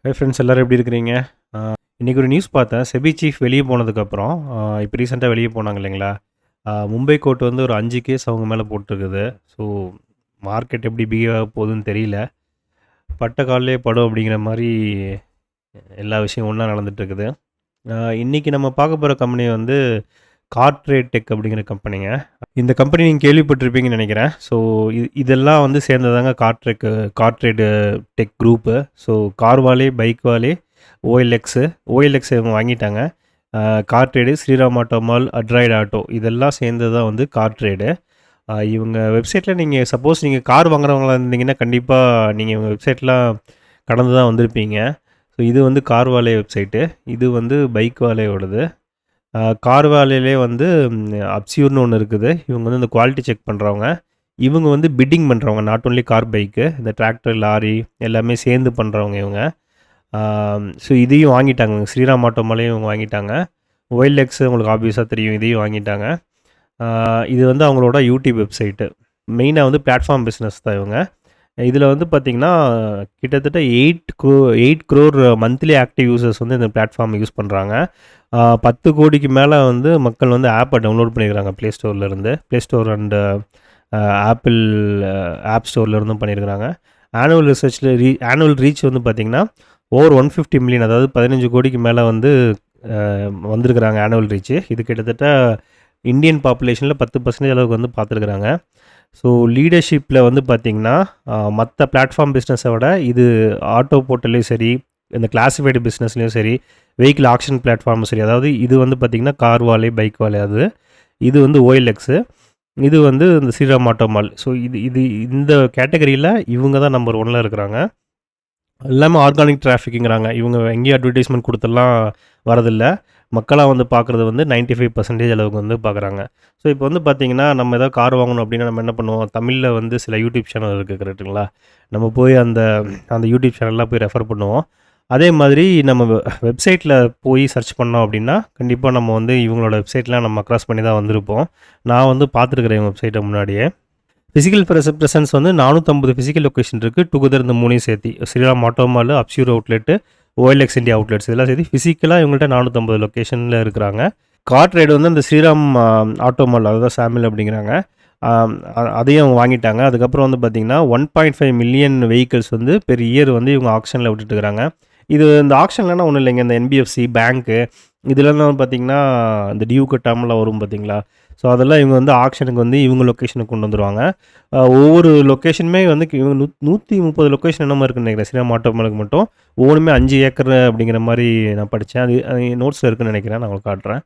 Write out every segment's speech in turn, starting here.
Hi friends, எல்லோரும் எப்படி இருக்கிறீங்க? இன்றைக்கி ஒரு நியூஸ் பார்த்தேன். செபி சீஃப் வெளியே போனதுக்கப்புறம் இப்போ ரீசெண்டாக வெளியே போனாங்க இல்லைங்களா? மும்பை கோர்ட் வந்து ஒரு 5 கேஸ் அவங்க மேலே போட்டிருக்குது. ஸோ மார்க்கெட் எப்படி பிஹேவ் ஆக போகுதுன்னு தெரியல. பட்ட கால்லே படும் அப்படிங்கிற மாதிரி எல்லா விஷயம் ஒன்றா நடந்துகிட்ருக்குது. இன்றைக்கி நம்ம பார்க்க போகிற கம்பெனி வந்து கார்ட்ரேட் டெக் அப்படிங்கிற கம்பெனிங்க. இந்த கம்பெனி நீங்கள் கேள்விப்பட்டிருப்பீங்கன்னு நினைக்கிறேன். ஸோ இதெல்லாம் வந்து சேர்ந்ததாங்க கார்ட்ரேட் டெக் குரூப்பு. ஸோ கார்வாலே, பைக்வாலே, ஓஎல்எக்ஸ் இவங்க வாங்கிட்டாங்க. கார்ட்ரேடு, ஸ்ரீராம் ஆட்டோமால், அட்ராய்டு ஆட்டோ இதெல்லாம் சேர்ந்து தான் வந்து கார்ட்ரேடு. இவங்க வெப்சைட்டில் நீங்கள் சப்போஸ் நீங்கள் கார் வாங்குறவங்களா இருந்தீங்கன்னா கண்டிப்பாக நீங்கள் இவங்க வெப்சைட்லாம் கடந்து தான் வந்திருப்பீங்க. ஸோ இது வந்து கார்வாலே வெப்சைட்டு, இது வந்து பைக்வாலேயோடது. கார்வாலேலே வந்து அப்சியூர்னு ஒன்று இருக்குது. இவங்க வந்து இந்த குவாலிட்டி செக் பண்ணுறவங்க. இவங்க வந்து பிட்டிங் பண்ணுறவங்க, நாட் ஒன்லி கார், பைக்கு, இந்த டிராக்டர், லாரி எல்லாமே சேர்ந்து பண்ணுறவங்க இவங்க. ஸோ இதையும் வாங்கிட்டாங்க. ஸ்ரீராம் ஆட்டோமாலையும் இவங்க வாங்கிட்டாங்க. ஓஎல்எக்ஸ் உங்களுக்கு ஆப்வியஸாக தெரியும், இதையும் வாங்கிட்டாங்க. இது வந்து அவங்களோட யூடியூப் வெப்சைட்டு. மெயினாக வந்து பிளாட்ஃபார்ம் பிஸ்னஸ் தான் இவங்க. இதில் வந்து பார்த்திங்கன்னா கிட்டத்தட்ட 8 crore மந்த்லி ஆக்டிவ் யூசர்ஸ் வந்து இந்த பிளாட்ஃபார்ம் யூஸ் பண்ணுறாங்க. 10 கோடிக்கு மேலே வந்து மக்கள் வந்து ஆப்பை டவுன்லோட் பண்ணியிருக்காங்க play store and Apple app ஸ்டோர்லேருந்தும் பண்ணியிருக்கிறாங்க. ஆனுவல் ரீச் வந்து பார்த்திங்கன்னா ஓவர் 150 மில்லியன், அதாவது 15 கோடிக்கு மேலே வந்து வந்திருக்கிறாங்க ஆனுவல் ரீச்சு. இது கிட்டத்தட்ட இந்தியன் பாப்புலேஷனில் 10% அளவுக்கு வந்து பார்த்துருக்குறாங்க. ஸோ லீடர்ஷிப்பில் வந்து பார்த்திங்கன்னா மற்ற பிளாட்ஃபார்ம் பிஸ்னஸை விட இது ஆட்டோ போர்ட்டல்லையும் சரி, இந்த கிளாசிஃபைடு பிஸ்னஸ்லேயும் சரி, வெஹிக்கிள் ஆக்ஷன் பிளாட்ஃபார்மும் சரி, அதாவது இது வந்து பார்த்திங்கன்னா கார்வாலே, பைக்வாலே, இது வந்து ஓஎல்எக்ஸு, இது வந்து இந்த ஸ்ரீராம் ஆட்டோமால். ஸோ இந்த கேட்டகரியில் இவங்க தான் நம்பர் 1ல் இருக்கிறாங்க. எல்லாமே ஆர்கானிக் டிராஃபிக்குங்கிறாங்க. இவங்க எங்கேயும் அட்வர்டைஸ்மெண்ட் கொடுத்தெல்லாம் வரதில்லை. மக்களாக வந்து பார்க்குறது வந்து 95% அளவுக்கு வந்து பார்க்குறாங்க. ஸோ இப்போ வந்து பார்த்திங்கன்னா நம்ம எதாவது கார் வாங்கணும் அப்படின்னா நம்ம என்ன பண்ணுவோம், தமிழில் வந்து சில யூடியூப் சேனல் இருக்குது கரெக்டுங்களா? நம்ம போய் அந்த யூடியூப் சேனல்லாம் போய் ரெஃபர் பண்ணுவோம். அதே மாதிரி நம்ம வெப்சைட்டில் போய் சர்ச் பண்ணோம் அப்படின்னா கண்டிப்பாக நம்ம வந்து இவங்களோட வெப்சைட்லாம் நம்ம அக்ராஸ் பண்ணி தான் வந்திருப்போம். நான் வந்து பார்த்துருக்குறேன் இவங்க வெப்சைட்டை முன்னாடியே. ஃபிசிக்கல் ப்ரெசன்ஸ் வந்து 450 ஃபிசிக்கல் லொக்கேஷன் இருக்குது. டுகெதர் இந்த 3 சேர்த்து ஸ்ரீராம் ஆட்டோமால், அப்சியூர் அவுட்லெட்டு, ஓஎல்எக்ஸ் இந்தியா அவுட்லெட்ஸ் இதெல்லாம் சேர்த்து ஃபிசிக்கலாக இவங்கள்ட்ட 450 லொக்கேஷனில் இருக்கிறாங்க. கார்ட்ரேட் வந்து அந்த ஸ்ரீராம் ஆட்டோமால், அதுதான் சாமில் அப்படிங்கிறாங்க, அதையும் அவங்க வாங்கிட்டாங்க. அதுக்கப்புறம் வந்து பார்த்திங்கன்னா 1.5 மில்லியன் வெஹிக்கிள்ஸ் வந்து பெர் இயர் வந்து இவங்க ஆக்ஷனில் விட்டுட்டுருக்காங்க. இந்த ஆக்ஷன்லனா ஒன்றும் இல்லைங்க, இந்த என்பிஎஃப்சி பேங்க்கு இதெல்லாம் பார்த்திங்கன்னா இந்த டியூ கட்டாமலாம் வரும் பார்த்திங்களா? ஸோ அதெல்லாம் இவங்க வந்து ஆக்ஷனுக்கு வந்து இவங்க லொக்கேஷனுக்கு கொண்டு வந்துடுவாங்க. ஒவ்வொரு லொக்கேஷனுமே வந்து இவங்க 130 லொக்கேஷன் என்னமோ இருக்குன்னு நினைக்கிறேன். ஸ்ரீராம் ஆட்டோமாலுக்கு மட்டும் ஒவ்வொன்றுமே 5 ஏக்கர் அப்படிங்கிற மாதிரி நான் படித்தேன். அது நோட்ஸில் இருக்குன்னு நினைக்கிறேன், நான் உங்களுக்கு காட்டுறேன்.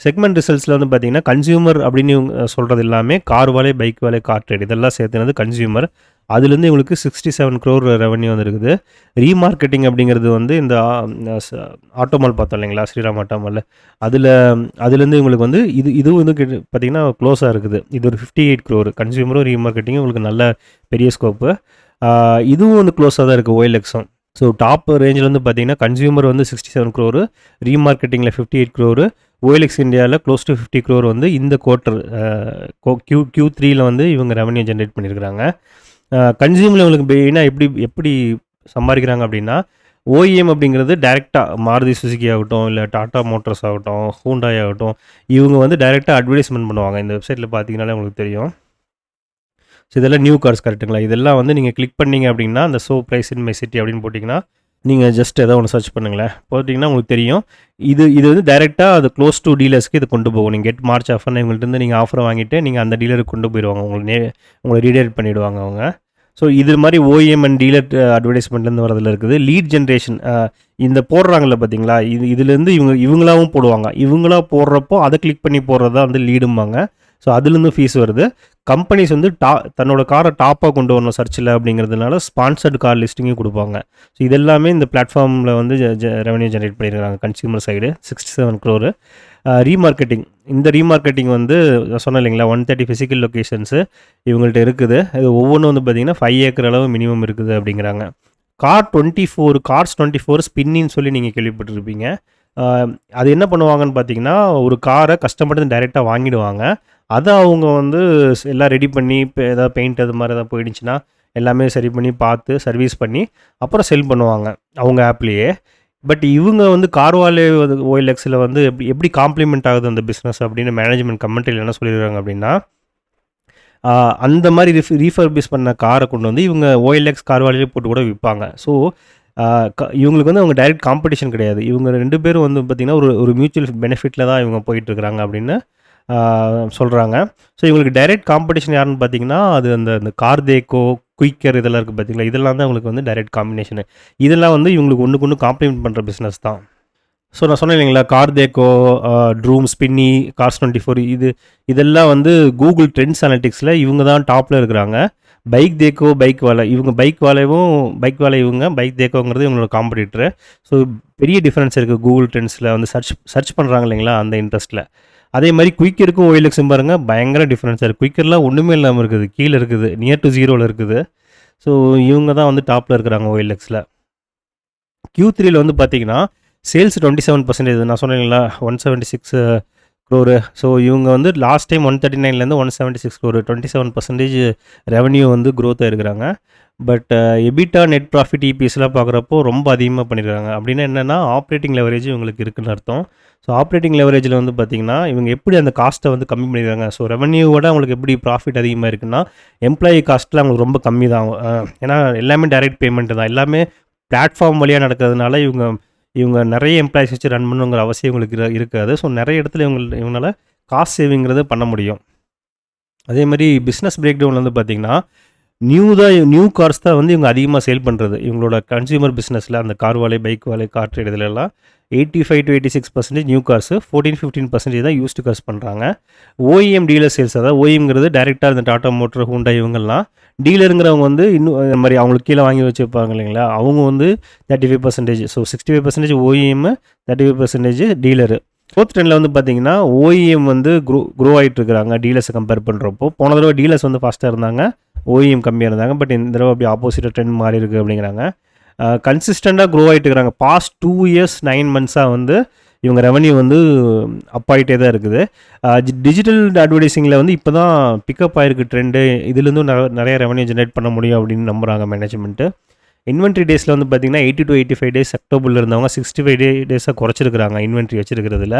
செக்மெண்ட் ரிசல்ட்ஸில் வந்து பார்த்திங்கன்னா கன்சியூமர் அப்படின்னு இவங்க சொல்கிறது எல்லாமே கார்வாலே, பைக்வாலே, கார்ட்ரேட் இதெல்லாம் சேர்த்துனது கன்சியூமர். அதுலேருந்து இவங்களுக்கு 67 crore ரெவன்யூ வந்துருக்குது. ரீமார்க்கெட்டிங் அப்படிங்கிறது வந்து இந்த ஆட்டோமால் பார்த்தோம் இல்லைங்களா, ஸ்ரீராம் ஆட்டோமால், அதுலேருந்து இவங்களுக்கு வந்து இது வந்து பார்த்திங்கன்னா க்ளோஸாக இருக்குது. இது ஒரு 58 crore. கன்சியூமரும் ரீமார்க்கெட்டிங்கும் இவங்களுக்கு நல்ல பெரிய ஸ்கோப்பு. இதுவும் வந்து க்ளோஸாக தான் இருக்குது ஓஎல்எக்ஸும். ஸோ டாப் ரேஞ்சில் வந்து பார்த்திங்கன்னா கன்சியூமர் வந்து 67 crore, ரீமார்க்கெட்டிங்கில் 58 crore, ஓஎல்எக்ஸ் இந்தியாவில் க்ளோஸ் டு 50 crore வந்து இந்த குவார்ட்டர் Q3யில் வந்து இவங்க ரெவன்யூ ஜென்ரேட் பண்ணியிருக்கிறாங்க. கன்சியூமரில் இவங்களுக்கு மெயினாக எப்படி சம்பாதிக்கிறாங்க அப்படின்னா, ஓஇஎம் அப்படிங்கிறது டைரெக்டாக மாருதி சுசுகி ஆகட்டும், இல்லை டாட்டா மோட்டார்ஸ் ஆகட்டும், ஹூண்டாய் ஆகட்டும், இவங்க வந்து டைரெக்டாக அட்வர்டைஸ்மெண்ட் பண்ணுவாங்க. இந்த வெப்சைட்டில் பார்த்தீங்கன்னாலே உங்களுக்கு தெரியும். ஸோ இதெல்லாம் நியூ கார்ஸ் கரெக்டுங்களா? இதெல்லாம் வந்து நீங்கள் கிளிக் பண்ணிங்க அப்படின்னா அந்த show price in my city அப்படின்னு போட்டிங்கன்னா, நீங்கள் ஜஸ்ட் ஏதோ ஒன்று சர்ச் பண்ணுங்களேன், போட்டிங்கன்னா உங்களுக்கு தெரியும். இது வந்து டைரெக்டாக அது க்ளோஸ் டு டீலர்ஸ்க்கு இது கொண்டு போகும். நீங்கள் கெட் மார்ச் ஆஃபர்னு இவங்கள்ட்ட நீங்கள் ஆஃபரை வாங்கிட்டு நீங்கள் அந்த டீலருக்கு கொண்டு போயிடுவாங்க. உங்களை ரீடைரக்ட் பண்ணிவிடுவாங்க அவங்க. ஸோ இது மாதிரி ஓஎம் அண்ட் டீலர் அட்வர்டைஸ்மெண்ட்லேருந்து வரதில் இருக்குது. லீட் ஜென்ரேஷன் இந்த போடுறாங்கல்ல பார்த்தீங்களா, இதுலேருந்து இவங்களாவும் போடுவாங்க. இவங்களா போடுறப்போ அதை கிளிக் பண்ணி போடுறது தான் வந்து லீடும்பாங்க. ஸோ அதுலேருந்து ஃபீஸ் வருது. கம்பெனிஸ் வந்து தன்னோட காரை டாப்பாக கொண்டு வரணும் சர்ச்சில் அப்படிங்கிறதுனால ஸ்பான்சர்டு கார் லிஸ்டிங்கும் கொடுப்பாங்க. ஸோ இதெல்லாமே இந்த பிளாட்ஃபார்மில் வந்து ரெவன்யூ ஜென்ரேட் பண்ணியிருக்காங்க கன்சியூமர் சைடு 67 crore. இந்த ரீமார்க்கெட்டிங் வந்து சொன்னேன் இல்லைங்களா, 130 ஃபிசிக்கல் லொக்கேஷன்ஸு இவங்கள்ட்ட இருக்குது. இது ஒவ்வொன்றும் வந்து பார்த்திங்கன்னா 5 ஏக்கர் அளவு மினிமம் இருக்குது அப்படிங்கிறாங்க. கார்ஸ் 24 ஸ்பின்னின்னு சொல்லி நீங்கள் கேள்விப்பட்டிருப்பீங்க. அது என்ன பண்ணுவாங்கன்னு பார்த்தீங்கன்னா, ஒரு காரை கஸ்டமர்கிட்ட டைரெக்டாக வாங்கிடுவாங்க. அதை அவங்க வந்து எல்லாம் ரெடி பண்ணி இப்போ ஏதாவது பெயிண்ட் அது மாதிரி எதாவது போயிடுச்சுன்னா எல்லாமே சரி பண்ணி பார்த்து சர்வீஸ் பண்ணி அப்புறம் செல் பண்ணுவாங்க அவங்க ஆப்லேயே. பட் இவங்க வந்து கார்வாலே ஓஎல்எக்ஸில் வந்து எப்படி எப்படி காம்ப்ளிமெண்ட் ஆகுது அந்த பிஸ்னஸ் அப்படின்னு மேனேஜ்மெண்ட் கமெண்ட்ரியில் என்ன சொல்லியிருக்காங்க அப்படின்னா, அந்த மாதிரி ரீஃபர்பிஷ் பண்ண காரை கொண்டு வந்து இவங்க ஓஎல்எக்ஸ் கார்வாலிலே போட்டு கூட விற்பாங்க. ஸோ இவங்களுக்கு வந்து அவங்க டைரக்ட் காம்படிஷன் கிடையாது. இவங்க 2 பேரும் வந்து பார்த்திங்கன்னா ஒரு ஒரு மியூச்சுவல் பெனிஃபிட்டில் தான் இவங்க போயிட்டுருக்குறாங்க அப்படின்னு சொல்கிறாங்க. ஸோ இவங்களுக்கு டைரக்ட் காம்படிஷன் யாருன்னு பார்த்தீங்கன்னா, அது அந்த கார்தேக்கோ, குயிக்கர் இதெல்லாம் இருக்குது பார்த்தீங்களா, இதெல்லாம் தான் உங்களுக்கு வந்து டைரக்ட் காம்பினேஷனு. இதெல்லாம் வந்து இவங்களுக்கு ஒன்றுக்கு ஒன்று காம்ப்ளிமெண்ட் பண்ணுற பிஸ்னஸ் தான். ஸோ நான் சொன்னேன் இல்லைங்களா, கார்தேக்கோ, ட்ரூம், ஸ்பின்னி, கார்ஸ் 24 இதெல்லாம் வந்து கூகுள் ட்ரெண்ட்ஸ் அனலிட்டிக்ஸில் இவங்க தான் டாப்பில் இருக்கிறாங்க. பைக் தேக்கோ, பைக் வாலை இவங்க பைக் வாலை இவங்க, பைக் தேக்கோங்கிறது இவங்களோட காம்படிட்டரு. ஸோ பெரிய டிஃப்ரென்ஸ் இருக்குது கூகுள் ட்ரெண்ட்ஸில் வந்து சர்ச் பண்ணுறாங்க இல்லைங்களா அந்த இன்ட்ரெஸ்ட்டில். அதே மாதிரி குயிக்கருக்கும் ஓஎல்எக்ஸும் பாருங்கள் பயங்கர டிஃப்ரென்ஸாக இருக்குது. குயிக்கர்லாம் ஒன்றுமே இல்லாமல் இருக்குது, கீழே இருக்குது, நியர் டு ஜீரோவில் இருக்குது. ஸோ இவங்க தான் வந்து டாப்பில் இருக்கிறாங்க ஓஎல்எக்ஸில். Q3யில் வந்து பார்த்தீங்கன்னா சேல்ஸ் 27%. நான் சொன்னேங்களா 176 crore. ஸோ இவங்க வந்து லாஸ்ட் டைம் 139லேருந்து 176 crore 27% ரெவன்யூ வந்து க்ரோத் ஆகிருக்கிறாங்க. பட் எபிட்டா, நெட் ப்ராஃபிட், இபிஎஸ்லாம் பார்க்குறப்போ ரொம்ப அதிகமாக பண்ணியிருக்காங்க. அப்படின்னா என்னென்னா ஆப்ரேட்டிங் லெவரேஜ் இவங்களுக்கு இருக்குன்னு அர்த்தம். ஸோ ஆப்ரேட்டிங் லெவரேஜில் வந்து பார்த்திங்கன்னா இவங்க எப்படி அந்த காஸ்ட்டை வந்து கம்மி பண்ணியிருக்காங்க. ஸோ ரெவன்யூவோட அவங்களுக்கு எப்படி ப்ராஃபிட் அதிகமாக இருக்குன்னா, எம்ப்ளாயி காஸ்ட்டில் அவங்களுக்கு ரொம்ப கம்மி தான். ஏன்னா எல்லாமே டைரக்ட் பேமெண்ட்டு தான், எல்லாமே பிளாட்ஃபார்ம் வழியாக நடக்கிறதுனால இவங்க நிறைய எம்ப்ளாயிஸ் வச்சு ரன் பண்ணுங்கிற அவசியம் இவங்களுக்கு இருக்காது. ஸோ நிறைய இடத்துல இவங்களால காஸ்ட் சேவிங்கிறது பண்ண முடியும். அதே மாதிரி பிஸ்னஸ் பிரேக் டவுன் வந்து பார்த்திங்கன்னா நியூ கார்ஸ் தான் வந்து இவங்க அதிகமாக சேல் பண்ணுறது. இவங்களோட கன்சியூமர் பிஸ்னஸில் அந்த கார் வாலை, பைக் வாலை, கார் ட்ரேட் இதிலெல்லாம் 85 to 86% நியூ கார்ஸு, 14-15% தான் யூஸ்டு கார்ஸ் பண்ணுறாங்க. ஓஇஎம் டீலர் சேல்ஸ், அதாவது ஓஇஎம்ங்கிறது டைரெக்டாக இந்த டாட்டா மோட்டர், ஹூண்டா இவங்கெல்லாம். டீலருங்கிறவங்க வந்து இன்னும் இந்த மாதிரி அவங்களுக்கு கீழே வாங்கி வச்சுருப்பாங்க இல்லைங்களா, அவங்க வந்து 35%. So 65% ஓஇஎம்மு, 35% dealer. ஃபோர்த் ட்ரெண்டில் வந்து பார்த்தீங்கன்னா ஓஇஎம் வந்து க்ரோ ஆகிட்டு இருக்கிறாங்க டீலர்ஸை கம்பேர் பண்ணுறப்போ. போன தடவை டீலர்ஸ் வந்து ஃபாஸ்ட்டாக இருந்தாங்க, ஓஇஎம் கம்மியாக இருந்தாங்க. பட் இந்த தடவை அப்படி ஆப்போசிட்டாக ட்ரெண்ட் மாறி இருக்குது அப்படிங்கிறாங்க. கன்சிஸ்டண்ட்டாக க்ரோ ஆகிட்டு இருக்கிறாங்க. பாஸ்ட் 2 years 9 months வந்து இவங்க ரெவன்யூ வந்து அப் ஆகிட்டே தான் இருக்குது. டிஜிட்டல் அட்வர்டைஸிங்கில் வந்து இப்போ தான் பிக்கப் ஆகிருக்கு ட்ரெண்டு. இதுலேருந்தும் நிறைய ரெவன்யூ ஜென்ரேட் பண்ண முடியும் அப்படின்னு நம்புகிறாங்க மேனேஜ்மெண்ட்டு. இன்வென்ட்ரி டேஸில் வந்து பார்த்திங்கன்னா 80 to 85 days அக்டோபரில் இருந்தவங்க 65 days குறைச்சிருக்கிறாங்க இன்வென்ட்ரி வச்சுருக்கிறதுல.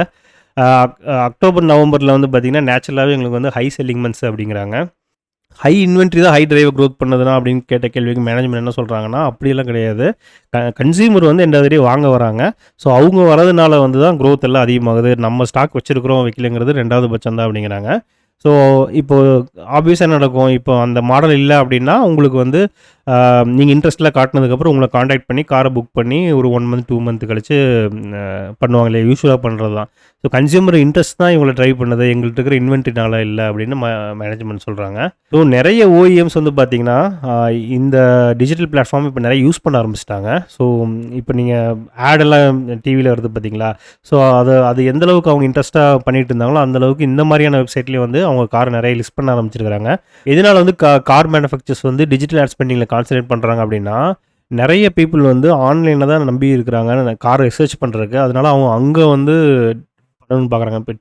அக்டோபர், நவம்பரில் வந்து பார்த்திங்கன்னா நேச்சுரலாகவே எங்களுக்கு வந்து ஹை செல்லிங் மந்த்ஸ் அப்படிங்கிறாங்க. ஹை இன்வென்ட்ரி தான் ஹை டிரைவ் க்ரோத் பண்ணதுனா அப்படின்னு கேட்ட கேள்விக்கு மேனேஜ்மெண்ட் என்ன சொல்கிறாங்கன்னா, அப்படியெல்லாம் கிடையாது. கன்சியூமர் வந்து எந்த வாங்க வராங்க. ஸோ அவங்க வரதுனால வந்து தான் க்ரோத் எல்லாம் அதிகமாகுது. நம்ம ஸ்டாக் வச்சுருக்கிறோம் வைக்கலைங்கிறது 2வது பட்சம் தான் அப்படிங்கிறாங்க. ஸோ இப்போது ஆப்வியஸாக என்ன நடக்கும், இப்போ அந்த மாடல் இல்லை அப்படின்னா உங்களுக்கு வந்து நீங்கள் இன்ட்ரெஸ்ட்டில் காட்டினதுக்கப்புறம் உங்களை காண்டாக்ட் பண்ணி காரை புக் பண்ணி ஒரு 1 month 2 month கழிச்சு பண்ணுவாங்க இல்லையா, யூஸ்வலாக பண்ணுறது தான். ஸோ கன்சியூமர் இன்ட்ரெஸ்ட் தான் இவங்களை ட்ரைவ் பண்ணுது, எங்கள்கிட்ட இருக்கிற இன்வென்ட்ரினால இல்லை அப்படின்னு மேனேஜ்மெண்ட் சொல்கிறாங்க. ஸோ நிறைய ஓஇஎம்ஸ் வந்து பார்த்திங்கன்னா இந்த டிஜிட்டல் பிளாட்ஃபார்ம் இப்போ நிறைய யூஸ் பண்ண ஆரம்பிச்சிட்டாங்க. ஸோ இப்போ நீங்கள் ஆடெல்லாம் டிவியில் வருது பார்த்தீங்களா, ஸோ அது எந்தளவுக்கு அவங்க இன்ட்ரெஸ்ட்டாக பண்ணிட்டு இருந்தாங்களோ அந்தளவுக்கு இந்த மாதிரியான வெப்சைட்லேயே வந்து அவங்க காரை நிறைய லிஸ்ட் பண்ண ஆரம்பிச்சிருக்கிறாங்க. இதனால் வந்து கார் மேனுஃபேக்சர்ஸ் வந்து டிஜிட்டல் ஆட் ஸ்பெண்டிங்கில் கான்சன்ட்ரேட் பண்ணுறாங்க அப்படின்னா, நிறைய பீப்புள் வந்து ஆன்லைனில் தான் நம்பி இருக்கிறாங்க காரை ரிசர்ச் பண்ணுறதுக்கு. அதனால அவங்க அங்கே வந்து பண்ணணும்னு பார்க்குறாங்க. இப்போ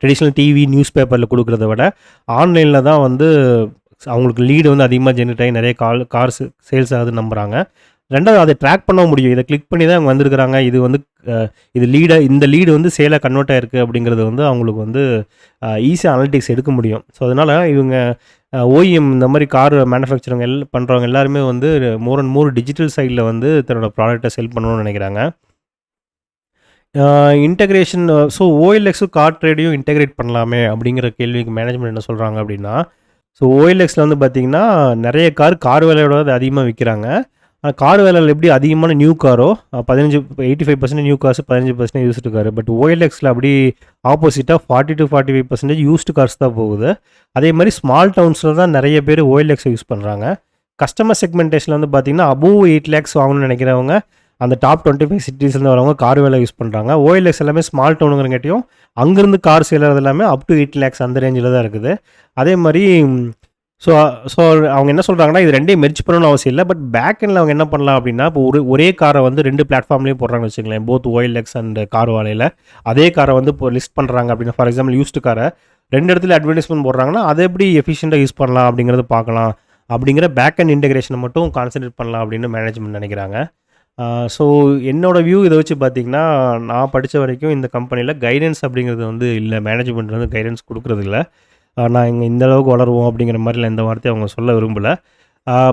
ட்ரெடிஷ்னல் டிவி, நியூஸ் பேப்பரில் கொடுக்குறத விட ஆன்லைனில் தான் வந்து அவங்களுக்கு லீடு வந்து அதிகமாக ஜென்ரேட் ஆகி நிறைய கார்ஸ் சேல்ஸ் ஆகுதுன்னு நம்புகிறாங்க. 2வது அதை ட்ராக் பண்ண முடியும். இதை கிளிக் பண்ணி தான் அவங்க வந்திருக்கிறாங்க. இது வந்து இந்த லீடு வந்து சேலாக கன்வெர்ட் ஆகிருக்கு அப்படிங்கிறது வந்து அவங்களுக்கு வந்து ஈஸியாக அனலிட்டிக்ஸ் எடுக்க முடியும். ஸோ அதனால் இவங்க ஓஇஎம் இந்த மாதிரி கார் மேனுஃபேக்சரிங் பண்ணுறவங்க எல்லாருமே வந்து மோர் அண்ட் மோர் டிஜிட்டல் சைடில் வந்து தன்னோட ப்ராடக்டை செல் பண்ணணும்னு நினைக்கிறாங்க. இன்டெகிரேஷன், ஸோ ஓஎல்எக்ஸும் கார் ட்ரேடையும் இன்டெகிரேட் பண்ணலாமே அப்படிங்கிற கேள்விக்கு மேனேஜ்மெண்ட் என்ன சொல்கிறாங்க அப்படின்னா, ஸோ ஓஎல்எக்ஸில் வந்து பார்த்திங்கன்னா நிறைய கார் விலையோட அதிகமாக விற்கிறாங்க. கார் வேலையில் எப்படி அதிகமான நியூ காரோ 85% new cars, 15% used car. But ஓஎல்எக்ஸில் அப்படி ஆப்போசிட்டாக 40 to 45% யூஸ்டு கார்ஸ் தான் போகுது. அதே மாதிரி ஸ்மால் டவுன்ஸில் தான் நிறைய பேர் ஓஎல்எக்ஸை யூஸ் பண்ணுறாங்க. கஸ்டமர் செக்மெண்டேஷனில் வந்து பார்த்திங்கன்னா above 8 lakhs வாங்கணும்னு நினைக்கிறவங்க அந்த டாப் 25 சிட்டிஸ்லேருந்து வரவங்க கார் வேலை யூஸ் பண்ணுறாங்க. ஓஎல்எக்ஸ் எல்லாமே ஸ்மால் டவுனுங்கிறங்காட்டியும் அங்கேருந்து கார் சேலறது எல்லாமே up to 8 lakhs அந்த ரேஞ்சில் தான் இருக்குது. அதே மாதிரி ஸோ அவங்க என்ன சொல்கிறாங்கன்னா, இது 2யும் மெர்ஜ் பண்ணணும்னு அவசியம் இல்லை. பட் பேக் எண்டில் அவங்க என்ன பண்ணலாம் அப்படின்னா, இப்போ ஒரே காரை வந்து 2 பிளாட்ஃபார்ம்லேயும் போடுறாங்கன்னு வச்சுங்களேன், போத் ஓஎல்எக்ஸ் அண்ட் கார் வாலையில். அதே காரை வந்து இப்போ லிஸ்ட் பண்ணுறாங்க அப்படின்னா, ஃபார் எக்ஸாம்பிள் யூஸ்டு காரை 2 இடத்துல அட்வர்டைஸ்மெண்ட் போடுறாங்கன்னா அதை எப்படி எஃபிஷியண்ட்டாக யூஸ் பண்ணலாம் அப்படிங்கிறது பார்க்கலாம். அப்படிங்கிற பேக் அண்ட் இன்டெகிரேஷனை மட்டும் கான்சன்ட்ரேட் பண்ணலாம் அப்படின்னு மேனேஜ்மெண்ட் நினைக்கிறாங்க. ஸோ என்னோடய வியூ இதை வச்சு பார்த்திங்கன்னா, நான் படித்த வரைக்கும் இந்த கம்பெனியில் கைடன்ஸ் அப்படிங்கிறது வந்து இல்லை. மேனேஜ்மெண்ட் வந்து கைடன்ஸ் கொடுக்குறதில்ல. நான் இங்கே இந்த அளவுக்கு வளருவோம் அப்படிங்கிற மாதிரிலாம் எந்த வார்த்தையும் அவங்க சொல்ல விரும்பலை.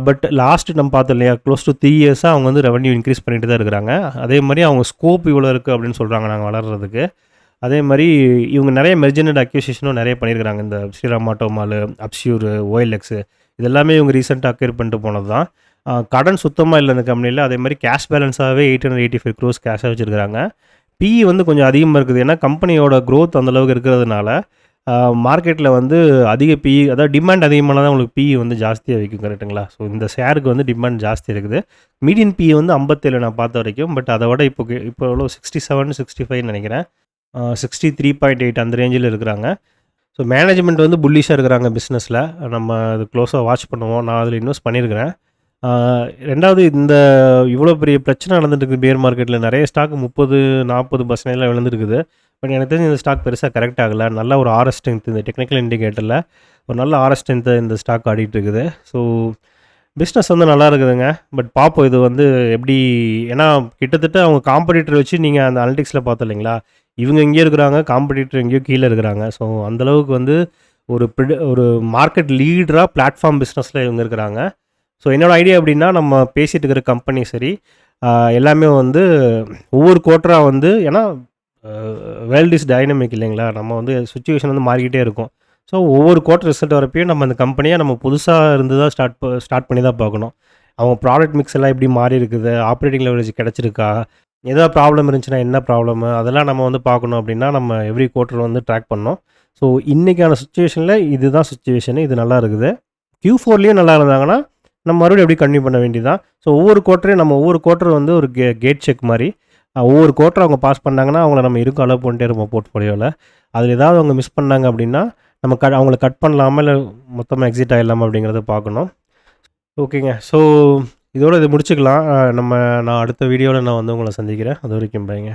பட் லாஸ்ட்டு நம்ம பார்த்தோம் இல்லையா, க்ளோஸ் டு 3 இயர்ஸாக அவங்க வந்து ரெவன்யூ இன்க்ரீஸ் பண்ணிட்டு தான் இருக்கிறாங்க. அதே மாதிரி அவங்க ஸ்கோப் இவ்வளோ இருக்குது அப்படின்னு சொல்கிறாங்க நாங்கள் வளர்கிறதுக்கு. அதே மாதிரி இவங்க நிறைய மெர்ஜர் அண்ட் அக்யூசிஷனும் நிறைய பண்ணியிருக்கிறாங்க. இந்த ஸ்ரீராம் ஆட்டோமால், அப்சியூர், ஓஎல்எக்ஸு இது எல்லாமே இவங்க ரீசெண்டாக அக்யூர் பண்ணிட்டு போனது தான். கடன் சுத்தமாக இல்லை இந்த கம்பெனியில். அதே மாதிரி கேஷ் பேலன்ஸாகவே 885 crores கேஷாக வச்சுருக்காங்க. பிஇ வந்து கொஞ்சம் அதிகமாக இருக்குது. ஏன்னா கம்பெனியோட க்ரோத் அந்தளவுக்கு இருக்கிறதுனால மார்க்கெட்டில் வந்து அதிக பிஇ, அதாவது டிமாண்ட் அதிகமானால் தான் உங்களுக்கு பிஇ வந்து ஜாஸ்தியாக விற்கும். கரெக்டுங்களா? ஸோ இந்த ஷேருக்கு வந்து டிமாண்ட் ஜாஸ்தி இருக்குது. மீடியன் பிஇ வந்து 57 நான் பார்த்த வரைக்கும். பட் அதை விட இப்போ எவ்வளோ 67, 65 நினைக்கிறேன். 63.8 அந்த ரேஞ்சில் இருக்கிறாங்க. ஸோ மேனேஜ்மெண்ட் வந்து புல்லிஷாக இருக்கிறாங்க பிஸ்னஸில். நம்ம அது க்ளோஸாக வாட்ச் பண்ணுவோம். நான் அதில் இன்வெஸ்ட் பண்ணியிருக்கிறேன். ரெண்டாவது, இந்த இவ்வளோ பெரிய பிரச்சனை நடந்துட்டுருக்கு பியர் மார்க்கெட்டில். நிறைய ஸ்டாக் 30-40% விழுந்துருக்குது. பட் எனக்கு தெரிஞ்சு இந்த ஸ்டாக் பெருசாக கரெக்ட் ஆகலை. நல்ல ஒரு ஆர்எஸ் ஸ்ட்ரென்த், இந்த டெக்னிக்கல் இண்டிகேட்டரில் ஒரு நல்ல ஆர்எஸ் ஸ்ட்ரென்த்தை இந்த ஸ்டாக் ஆடிட்டு இருக்குது. ஸோ பிஸ்னஸ் வந்து நல்லா இருக்குதுங்க. பட் பார்ப்போம் இது வந்து எப்படி. ஏன்னா கிட்டத்தட்ட அவங்க காம்படிட்டர் வச்சு நீங்கள் அந்த அனலிட்டிக்ஸில் பார்த்தோம் இல்லைங்களா, இவங்க எங்கேயோ இருக்கிறாங்க, காம்படிட்டர் எங்கேயோ கீழே இருக்கிறாங்க. ஸோ அந்தளவுக்கு வந்து ஒரு மார்க்கெட் லீடராக பிளாட்ஃபார்ம் பிஸ்னஸில் இவங்க இருக்கிறாங்க. ஸோ என்னோடய ஐடியா எப்படின்னா, நம்ம பேசிகிட்டு இருக்கிற கம்பெனி சரி எல்லாமே வந்து ஒவ்வொரு குவார்ட்டராக வந்து, ஏன்னா வேர்ல்ட் இஸ் டைனமிக் இல்லைங்களா, நம்ம வந்து சுச்சுவேஷன் வந்து மாறிக்கிட்டே இருக்கும். ஸோ ஒவ்வொரு குவார்ட்டர் ரிசல்ட் வரப்பையும் நம்ம அந்த கம்பெனியை நம்ம புதுசாக இருந்து தான் ஸ்டார்ட் பண்ணி தான் பார்க்கணும். அவங்க ப்ராடக்ட் மிக்ஸ் எல்லாம் எப்படி மாறி இருக்குது, ஆப்ரேட்டிங் லெவரேஜ் கிடச்சிருக்கா, ஏதாவது ப்ராப்ளம் இருந்துச்சுன்னா என்ன ப்ராப்ளமு, அதெல்லாம் நம்ம வந்து பார்க்கணும். அப்படின்னா நம்ம எவ்ரி குவார்ட்டர் வந்து ட்ராக் பண்ணோம். ஸோ இன்றைக்கான சுச்சுவேஷனில் இதுதான் சுச்சுவேஷனு, இது நல்லா இருக்குது. Q4லேயும் நல்லா இருந்தாங்கன்னா நம்ம மறுபடியும் எப்படி கன்டினியூ பண்ண வேண்டியதான். ஸோ ஒவ்வொரு குவார்ட்டர் வந்து ஒரு கேட் செக் மாதிரி. ஒவ்வொரு குவார்ட்டர் அவங்க பாஸ் பண்ணாங்கன்னா அவங்கள நம்ம இருக்கும் அளவு பண்ணிட்டே இருப்போம் போர்ட்ஃபோலியோவில். அதில் ஏதாவது அவங்க மிஸ் பண்ணாங்க அப்படின்னா நம்ம அவங்கள கட் பண்ணலாமா இல்லை மொத்தமாக எக்ஸிட் ஆகிடலாமா அப்படிங்கிறத பார்க்கணும். ஓகேங்க. ஸோ இதோடு இதை முடிச்சுக்கலாம். நான் அடுத்த வீடியோவில் நான் வந்து உங்களை சந்திக்கிறேன். அது வரைக்கும் பைங்க.